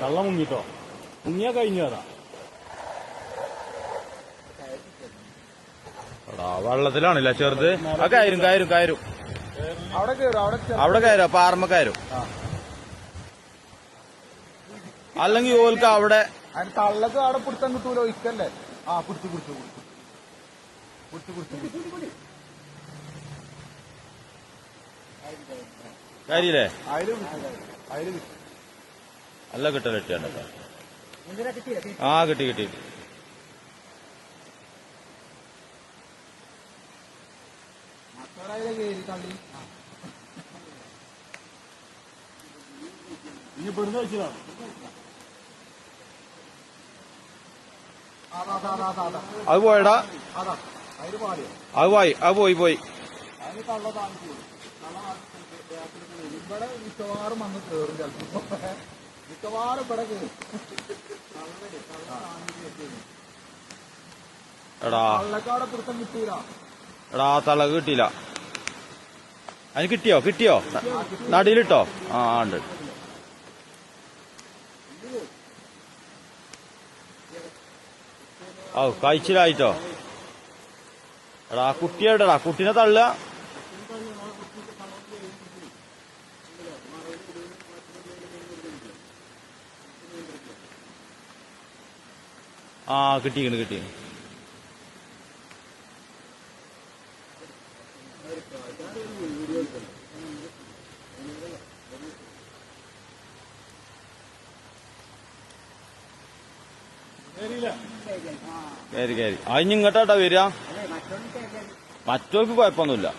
കള്ളം മുങ്ങിട്ടോ മുങ്ങിയാ കഴിഞ്ഞു അതാ വെള്ളത്തിലാണില്ല ചെറുത് ആ കയറും അവിടെ കയറും പാറമ്മ കയറും അല്ലെങ്കിൽ ഓൽക്ക് അവിടെ തള്ളക്ക് അവിടെ പിടുത്തം കിട്ടൂലോ ഇക്കല്ലേ ആ പിടിച്ചു കാര്യല്ലേ അതില് നല്ല കിട്ടലിട്ടാണ് ആ കിട്ടി ഇനി പെടുന്ന വെച്ചതാണ് അത് പോയടാ അത് പോയി അതിന് കള്ള താങ്ങിച്ചു ഇവിടെ മിക്കവാറും വന്ന് കയറും ചിലപ്പോ മിക്കവാറും ഇവിടെ കയറും കള്ളക്കാടെ പിടുത്തം കിട്ടൂല എടാ തളക് കിട്ടിയില്ല അതിന് കിട്ടിയോ നടിയിലിട്ടോ ആ ഉണ്ട് ഓ കഴിച്ചിലായിട്ടോ എടാ കുട്ടിയെവിടെടാ കുട്ടീനെ തള്ളുക ആ കിട്ടിയിട്ടുണ്ട് കയറി അതിന് ഇങ്ങോട്ടാ വരിക മറ്റവർക്ക് കുഴപ്പമൊന്നുമില്ല